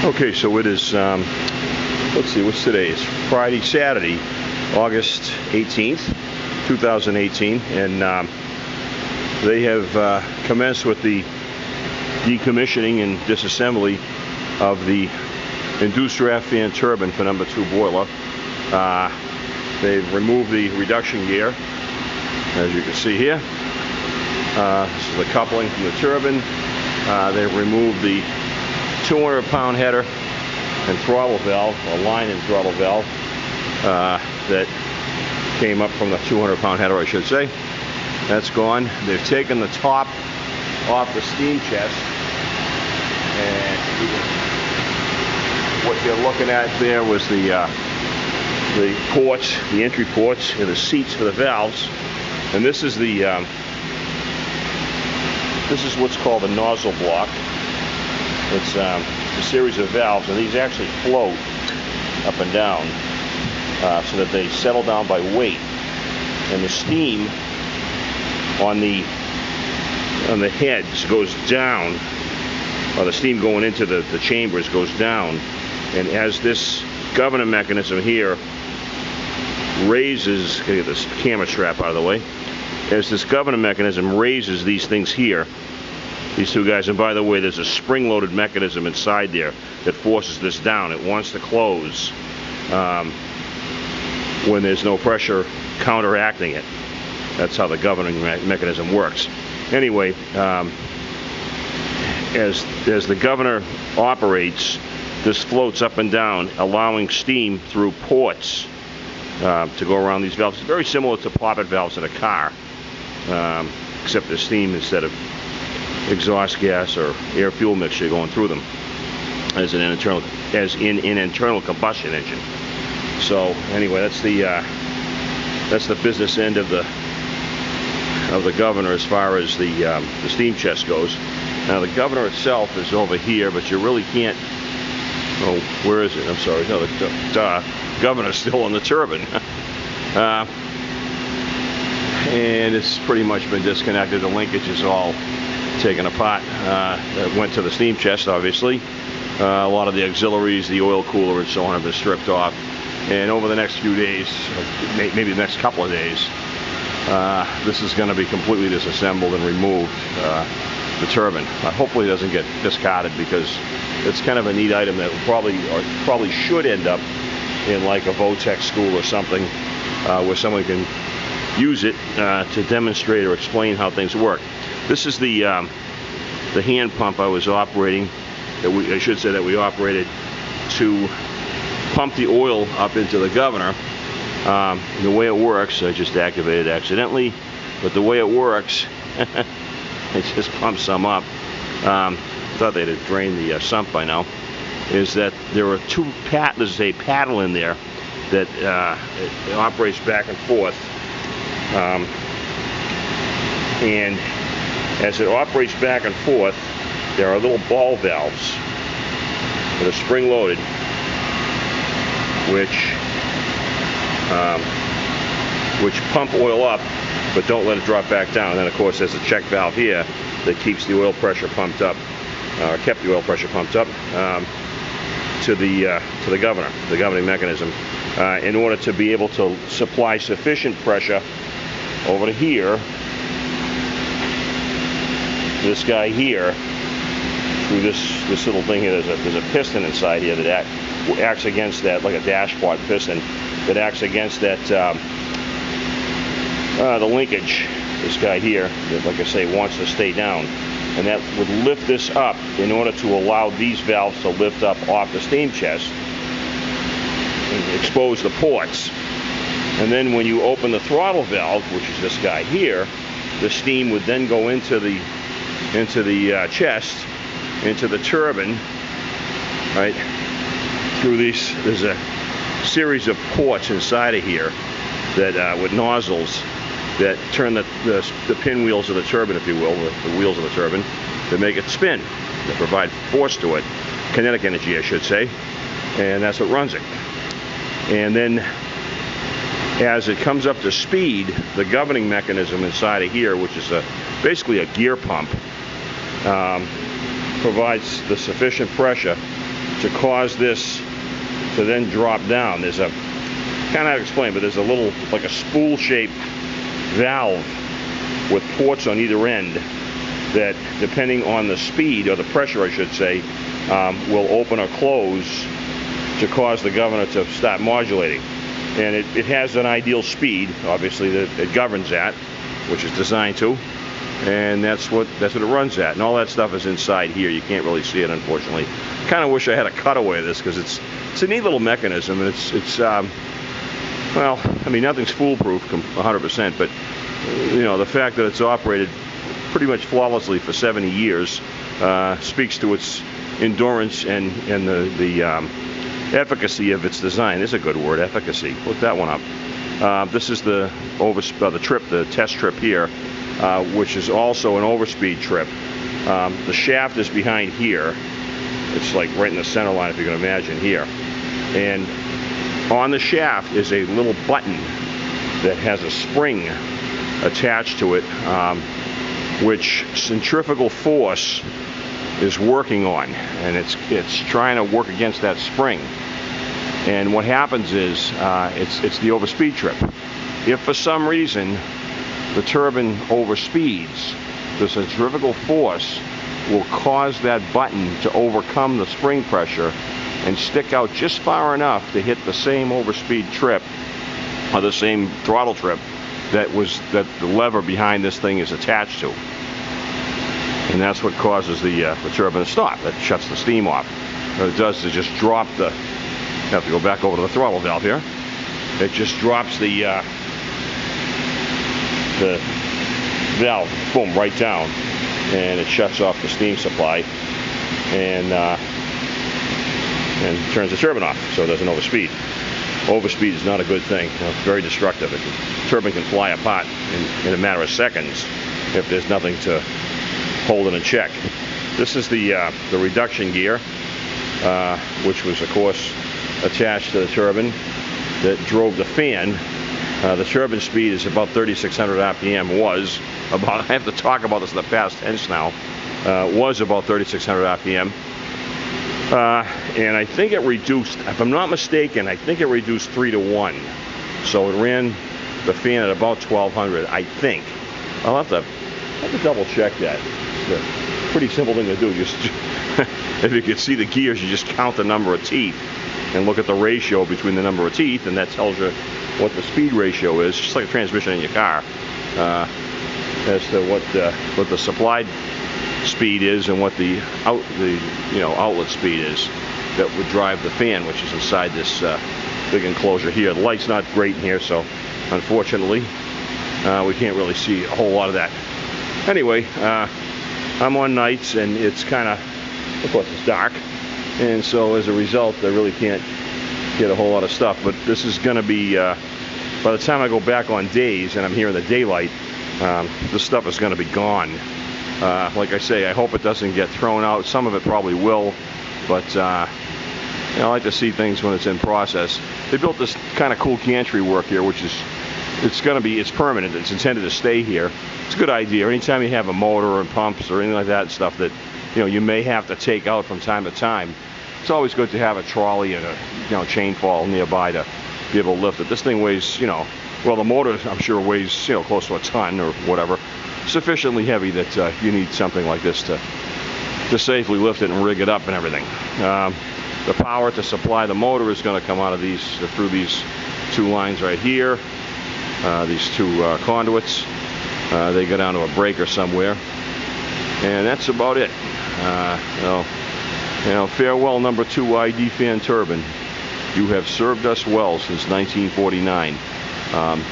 Okay, so it is, let's see, what's today? It's Saturday, August 18th, 2018, and they have commenced with the decommissioning and disassembly of the induced draft fan turbine for number 2 boiler. They've removed the reduction gear, as you can see here. This is the coupling from the turbine. They've removed the 200-pound header and throttle valve, or line and throttle valve, that came up from the 200-pound header, I should say. That's gone. They've taken the top off the steam chest, and what you're looking at there was the ports, the entry ports, and the seats for the valves. And this is the this is what's called a nozzle block. It's a series of valves, and these actually float up and down so that they settle down by weight. And the steam on the heads goes down, or the steam going into the chambers goes down. And as this governor mechanism here raises, get this camera strap out of the way, as this governor mechanism raises these things here, these two guys, and by the way, there's a spring-loaded mechanism inside there that forces this down. It wants to close when there's no pressure counteracting it. That's how the governing mechanism works. Anyway, as the governor operates, this floats up and down, allowing steam through ports to go around these valves. It's very similar to poppet valves in a car, except there's steam instead of exhaust gas or air fuel mixture going through them, as in an internal combustion engine. So anyway, that's the business end of the governor as far as the steam chest goes. Now the governor itself is over here, but you really can't. Oh, where is it? I'm sorry. No, the governor's still on the turbine. And it's pretty much been disconnected. The linkage is all taken apart. That went to the steam chest, obviously. A lot of the auxiliaries, the oil cooler, and so on have been stripped off. And over the next few days, maybe the next couple of days, this is going to be completely disassembled and removed, the turbine. Hopefully it doesn't get discarded, because it's kind of a neat item that probably should end up in like a Votech school or something, where someone can use it to demonstrate or explain how things work. This is the hand pump I was operating, that we operated to pump the oil up into the governor. The way it works, I just activated accidentally, but the way it works, it just pumps some up. Thought they'd have drained the sump by now. Is that there are there's a paddle in there that it operates back and forth, and as it operates back and forth, there are little ball valves that are spring-loaded, which pump oil up, but don't let it drop back down. And then, of course, there's a check valve here that keeps the oil pressure pumped up, or kept the oil pressure pumped up to the governor, the governing mechanism, in order to be able to supply sufficient pressure over to here. This guy here, through this little thing here, there's a piston inside here that acts against that, like a dashpot piston that acts against that, the linkage. This guy here, that, like I say, wants to stay down, and that would lift this up in order to allow these valves to lift up off the steam chest and expose the ports. And then when you open the throttle valve, which is this guy here, the steam would then go into the chest, into the turbine, right? Through these, there's a series of ports inside of here that with nozzles that turn the pinwheels of the turbine, if you will, the wheels of the turbine, to make it spin, that provide force to it, kinetic energy, I should say, and that's what runs it. And then as it comes up to speed, the governing mechanism inside of here, which is basically a gear pump, provides the sufficient pressure to cause this to then drop down. There's a, kind of hard to explain, but there's a little, like a spool-shaped valve with ports on either end that, depending on the speed, or the pressure I should say, will open or close to cause the governor to start modulating. And it has an ideal speed, obviously, that it governs at, which is designed to, and that's what it runs at. And all that stuff is inside here. You can't really see it, unfortunately. Kind of wish I had a cutaway of this, because it's a neat little mechanism, and it's well, I mean, nothing's foolproof 100%, but you know, the fact that it's operated pretty much flawlessly for 70 years speaks to its endurance and the efficacy of its design. Is a good word, efficacy. Look that one up. This is the test trip here, which is also an overspeed trip. The shaft is behind here. It's like right in the center line, if you can imagine here. And on the shaft is a little button that has a spring attached to it, which centrifugal force is working on, and it's trying to work against that spring. And what happens is it's the overspeed trip. If for some reason the turbine overspeeds, the centrifugal force will cause that button to overcome the spring pressure and stick out just far enough to hit the same overspeed trip, or the same throttle trip that the lever behind this thing is attached to. And that's what causes the turbine to stop. That shuts the steam off. What it does is just drop the, you have to go back over to the throttle valve here. It just drops the valve, boom, right down, and it shuts off the steam supply, and turns the turbine off so it doesn't overspeed. Overspeed is not a good thing. You know, it's very destructive. The turbine can fly apart in a matter of seconds if there's nothing to hold it in check. This is the reduction gear, which was, of course, attached to the turbine that drove the fan. The turbine speed is about 3,600 RPM. Was about, I have to talk about this in the past tense now, was about 3,600 RPM. And I think it reduced, if I'm not mistaken, I think it reduced 3 to 1. So it ran the fan at about 1,200, I think. I'll have to double check that. It's a pretty simple thing to do. Just if you could see the gears, you just count the number of teeth and look at the ratio between the number of teeth, and that tells you what the speed ratio is, just like a transmission in your car, as to what the supplied speed is and what the outlet speed is that would drive the fan, which is inside this big enclosure here. The light's not great in here, so unfortunately we can't really see a whole lot of that. Anyway, I'm on nights, and it's kind of course it's dark, and so as a result I really can't get a whole lot of stuff. But this is going to be, by the time I go back on days and I'm here in the daylight, this stuff is going to be gone. Like I say, I hope it doesn't get thrown out. Some of it probably will, but I like to see things when it's in process. They built this kind of cool gantry work here, which is, it's permanent. It's intended to stay here. It's a good idea. Anytime you have a motor and pumps or anything like that stuff that you may have to take out from time to time, it's always good to have a trolley and a chain fall nearby to be able to lift it. This thing weighs, well, the motor I'm sure weighs close to a ton or whatever, sufficiently heavy that you need something like this to safely lift it and rig it up and everything. The power to supply the motor is going to come out of through these two lines right here, these two conduits. They go down to a breaker somewhere, and that's about it. Farewell, number 2 ID fan turbine. You have served us well since 1949. I'm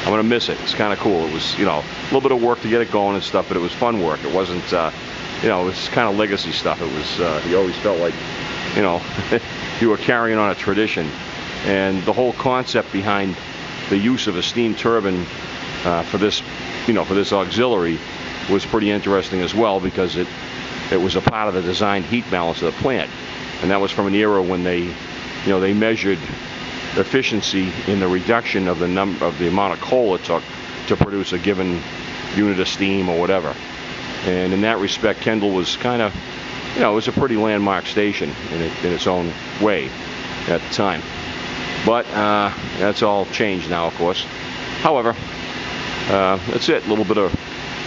gonna miss it. It's kind of cool. It was, a little bit of work to get it going and stuff, but it was fun work. It wasn't, it was kind of legacy stuff. It was, you always felt like, you were carrying on a tradition. And the whole concept behind the use of a steam turbine for this, for this auxiliary was pretty interesting as well, because it was a part of the designed heat balance of the plant. And that was from an era when they measured efficiency in the reduction of the amount of coal it took to produce a given unit of steam or whatever. And in that respect, Kendall was kind of you know, it was a pretty landmark station in its own way at the time. But that's all changed now, of course. However, that's it. A little bit of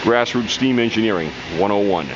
grassroots steam engineering 101.